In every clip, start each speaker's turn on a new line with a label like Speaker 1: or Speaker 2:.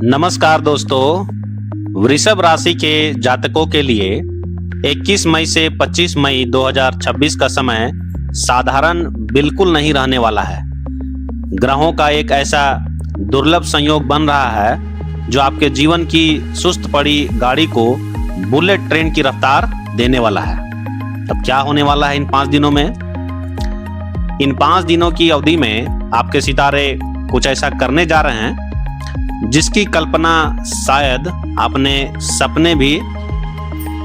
Speaker 1: नमस्कार दोस्तों, वृषभ राशि के जातकों के लिए 21 मई से 25 मई 2026 का समय साधारण बिल्कुल नहीं रहने वाला है। ग्रहों का एक ऐसा दुर्लभ संयोग बन रहा है जो आपके जीवन की सुस्त पड़ी गाड़ी को बुलेट ट्रेन की रफ्तार देने वाला है। अब क्या होने वाला है इन 5 दिनों में? इन 5 दिनों की अवधि में आपके सितारे कुछ ऐसा करने जा रहे हैं जिसकी कल्पना शायद आपने सपने भी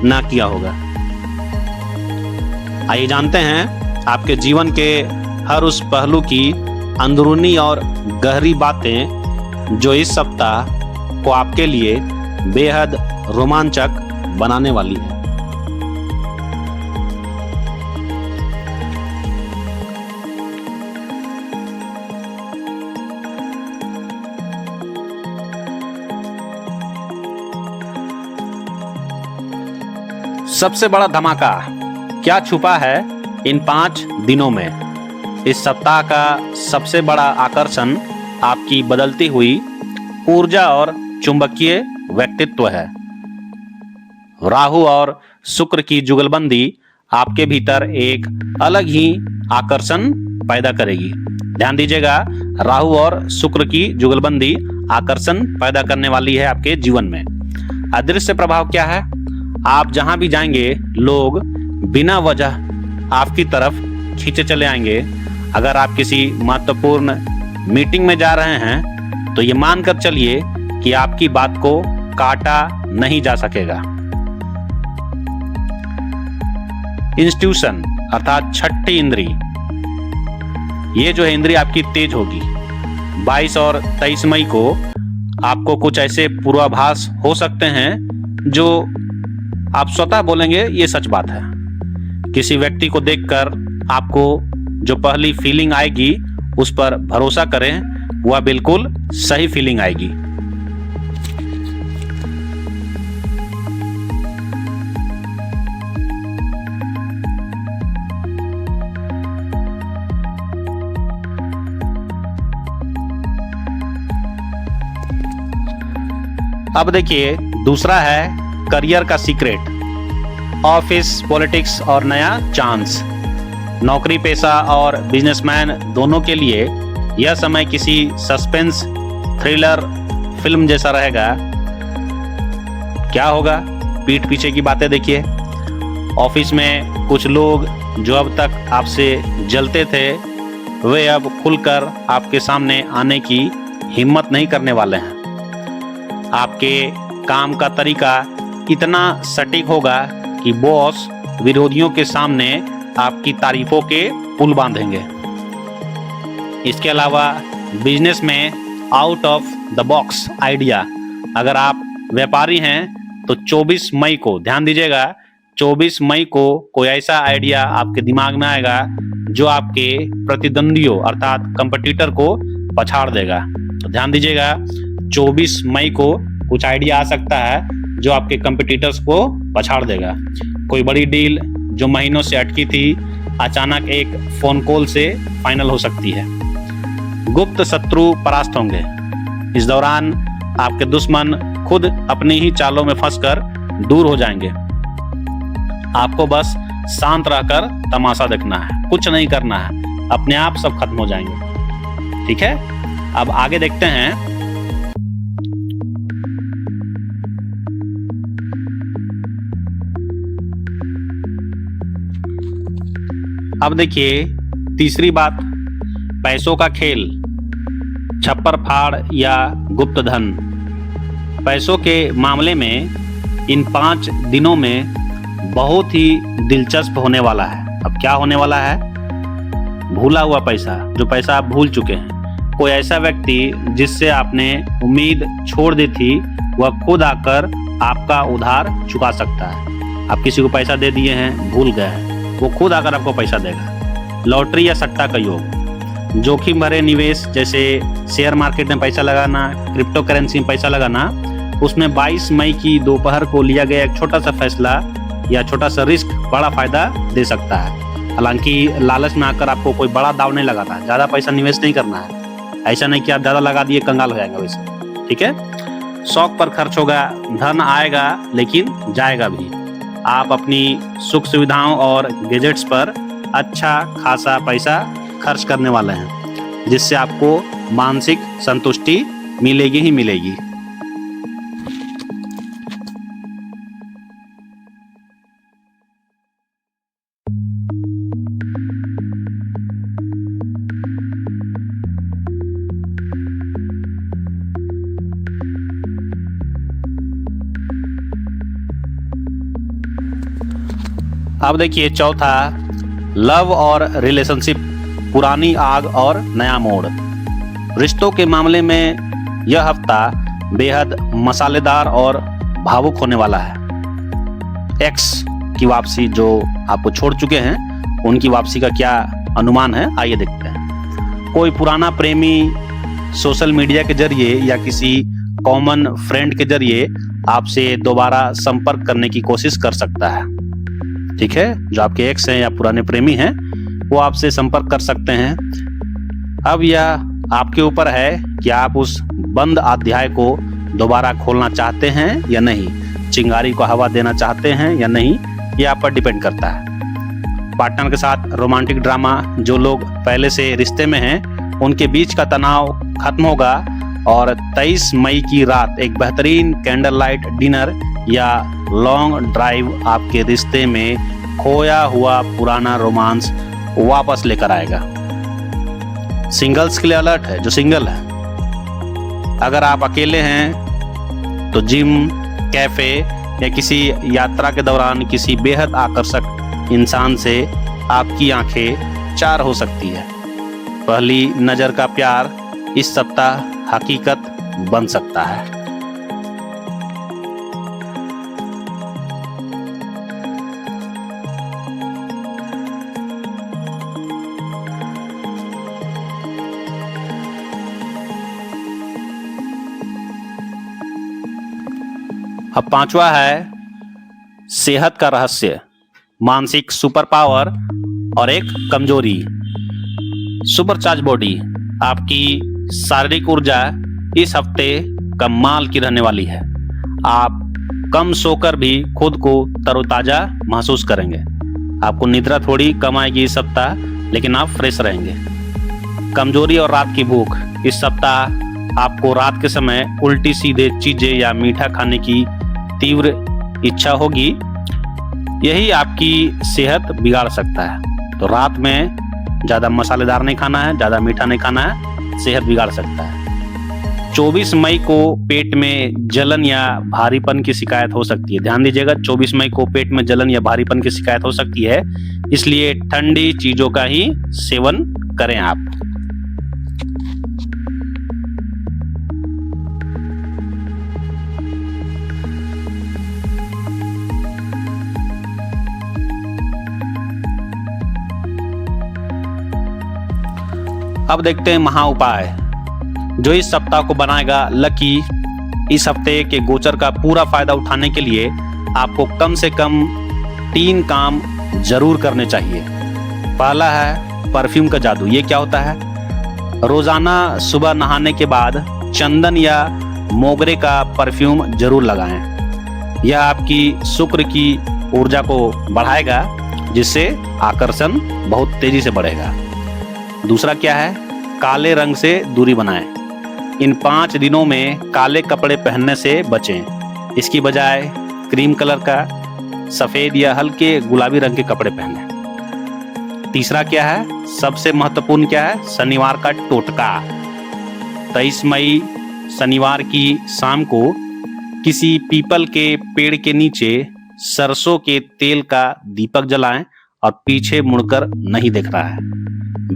Speaker 1: ना किया होगा। आइए जानते हैं आपके जीवन के हर उस पहलू की अंदरूनी और गहरी बातें जो इस सप्ताह को आपके लिए बेहद रोमांचक बनाने वाली है। सबसे बड़ा धमाका क्या छुपा है इन 5 दिनों में? इस सप्ताह का सबसे बड़ा आकर्षण आपकी बदलती हुई ऊर्जा और चुंबकीय व्यक्तित्व है। राहु और शुक्र की जुगलबंदी आपके भीतर एक अलग ही आकर्षण पैदा करेगी। ध्यान दीजिएगा, राहु और शुक्र की जुगलबंदी आकर्षण पैदा करने वाली है आपके जीवन में। अदृश्य प्रभाव क्या है? आप जहां भी जाएंगे लोग बिना वजह आपकी तरफ खींचे चले आएंगे। अगर आप किसी महत्वपूर्ण मीटिंग में जा रहे हैं तो ये मानकर चलिए कि आपकी बात को काटा नहीं जा सकेगा। इंस्ट्यूशन अर्थात छठी इंद्री, ये जो है इंद्री आपकी तेज होगी। 22 और 23 मई को आपको कुछ ऐसे पूर्वाभास हो सकते हैं जो आप स्वतः बोलेंगे ये सच बात है। किसी व्यक्ति को देखकर आपको जो पहली फीलिंग आएगी उस पर भरोसा करें, वह बिल्कुल सही फीलिंग आएगी। अब देखिए, दूसरा है करियर का सीक्रेट, ऑफिस, पॉलिटिक्स और नया चांस। नौकरी पेशा और बिजनेसमैन दोनों के लिए यह समय किसी सस्पेंस थ्रिलर फिल्म जैसा रहेगा। क्या होगा? पीठ पीछे की बातें देखिए। ऑफिस में कुछ लोग जो अब तक आपसे जलते थे वे अब खुलकर आपके सामने आने की हिम्मत नहीं करने वाले हैं। आपके काम का तरीका इतना सटीक होगा कि बॉस विरोधियों के सामने आपकी तारीफों के पुल बांधेंगे। इसके अलावा बिजनेस में out of the box idea, अगर आप व्यापारी हैं तो 24 मई को ध्यान दीजिएगा, 24 मई को कोई ऐसा आइडिया आपके दिमाग में आएगा जो आपके प्रतिद्वंदियों अर्थात कंपटीटर को पछाड़ देगा। तो ध्यान दीजिएगा, 24 मई को कुछ आइडिया आ सकता है जो आपके कंपटीटर्स को पछाड़ देगा। कोई बड़ी डील जो महीनों से अटकी थी अचानक एक फोन कॉल से फाइनल हो सकती है। गुप्त शत्रु परास्त होंगे। इस दौरान आपके दुश्मन खुद अपनी ही चालों में फंसकर दूर हो जाएंगे। आपको बस शांत रहकर तमाशा देखना है, कुछ नहीं करना है, अपने आप सब खत्म हो जाएंगे। ठीक है, अब आगे देखते हैं। अब देखिए, तीसरी बात, पैसों का खेल, छप्पर फाड़ या गुप्त धन। पैसों के मामले में इन 5 दिनों में बहुत ही दिलचस्प होने वाला है। अब क्या होने वाला है? भूला हुआ पैसा, जो पैसा आप भूल चुके हैं। कोई ऐसा व्यक्ति जिससे आपने उम्मीद छोड़ दी थी वह खुद आकर आपका उधार चुका सकता है। आप किसी को पैसा दे दिए हैं, भूल गए हैं, वो खुद आकर आपको पैसा देगा। लॉटरी या सट्टा का योग, जोखिम भरे निवेश जैसे शेयर मार्केट में पैसा लगाना, क्रिप्टो करेंसी में पैसा लगाना, उसमें 22 मई की दोपहर को लिया गया एक छोटा सा फैसला या छोटा सा रिस्क बड़ा फायदा दे सकता है। हालांकि लालच में आकर आपको कोई बड़ा दाव नहीं लगाना है, ज़्यादा पैसा निवेश नहीं करना है। ऐसा नहीं कि आप ज़्यादा लगा दिए कंगाल हो जाएंगे वैसे। ठीक है, शौक पर खर्च होगा, धन आएगा लेकिन जाएगा भी। आप अपनी सुख सुविधाओं और गैजेट्स पर अच्छा खासा पैसा खर्च करने वाले हैं, जिससे आपको मानसिक संतुष्टि मिलेगी ही मिलेगी। अब देखिए चौथा, लव और रिलेशनशिप, पुरानी आग और नया मोड़। रिश्तों के मामले में यह हफ्ता बेहद मसालेदार और भावुक होने वाला है। एक्स की वापसी, जो आपको छोड़ चुके हैं, उनकी वापसी का क्या अनुमान है, आइए देखते हैं। कोई पुराना प्रेमी सोशल मीडिया के जरिए या किसी कॉमन फ्रेंड के जरिए आपसे दोबारा संपर्क करने की कोशिश कर सकता है। ठीक है, जो आपके एक्स हैं या पुराने प्रेमी हैं, वो आपसे संपर्क कर सकते हैं। अब यह आपके ऊपर है कि आप उस बंद अध्याय को दोबारा खोलना चाहते हैं या नहीं, चिंगारी को हवा देना चाहते हैं या नहीं, ये आप पर डिपेंड करता है। पार्टनर के साथ रोमांटिक ड्रामा, जो लोग पहले से रिश्ते में हैं, उनके बीच का तनाव खत्म होगा और 23 मई की रात एक बेहतरीन कैंडल लाइट डिनर या लॉन्ग ड्राइव आपके रिश्ते में खोया हुआ पुराना रोमांस वापस लेकर आएगा। सिंगल्स के लिए अलर्ट है, जो सिंगल है। अगर आप अकेले हैं तो जिम, कैफे या किसी यात्रा के दौरान किसी बेहद आकर्षक इंसान से आपकी आंखें चार हो सकती है। पहली नजर का प्यार इस सप्ताह हकीकत बन सकता है। अब पांचवा है सेहत का रहस्य, मानसिक सुपर पावर और एक कमजोरी। सुपरचार्ज बॉडी, आपकी शारीरिक ऊर्जा इस हफ्ते कमाल की रहने वाली है। आप कम सोकर भी खुद को तरोताजा महसूस करेंगे। आपको निद्रा थोड़ी कम आएगी इस सप्ताह, लेकिन आप फ्रेश रहेंगे। कमजोरी और रात की भूख, इस सप्ताह आपको रात के समय उल्टी सीधे चीजें या मीठा खाने की तीव्र इच्छा होगी। यही आपकी सेहत बिगाड़ सकता है। तो रात में ज्यादा मसालेदार नहीं खाना है, ज्यादा मीठा नहीं खाना है, सेहत बिगाड़ सकता है। 24 मई को पेट में जलन या भारीपन की शिकायत हो सकती है। ध्यान दीजिएगा, 24 मई को पेट में जलन या भारीपन की शिकायत हो सकती है, इसलिए ठंडी चीजों का ही सेवन करें आप। अब देखते हैं महा उपाय, जो इस सप्ताह को बनाएगा लकी। इस हफ्ते के गोचर का पूरा फायदा उठाने के लिए आपको कम से कम 3 काम जरूर करने चाहिए। पहला है परफ्यूम का जादू। ये क्या होता है? रोजाना सुबह नहाने के बाद चंदन या मोगरे का परफ्यूम जरूर लगाएं। यह आपकी शुक्र की ऊर्जा को बढ़ाएगा, जिससे आकर्षण बहुत तेजी से बढ़ेगा। दूसरा क्या है? काले रंग से दूरी बनाएं। इन 5 दिनों में काले कपड़े पहनने से बचें। इसकी बजाय क्रीम कलर का, सफेद या हल्के गुलाबी रंग के कपड़े पहनें। तीसरा क्या है? सबसे महत्वपूर्ण क्या है? शनिवार का टोटका। 23 मई शनिवार की शाम को किसी पीपल के पेड़ के नीचे सरसों के तेल का दीपक जलाएं और पीछे मुड़कर नहीं देखना है,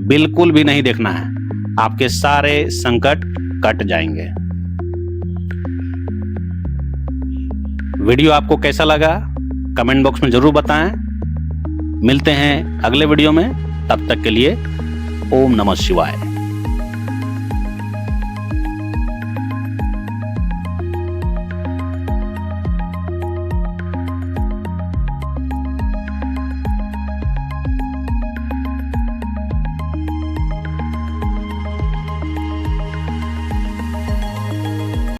Speaker 1: बिल्कुल भी नहीं देखना है। आपके सारे संकट कट जाएंगे। वीडियो आपको कैसा लगा कमेंट बॉक्स में जरूर बताएं। मिलते हैं अगले वीडियो में, तब तक के लिए ओम नमः शिवाय।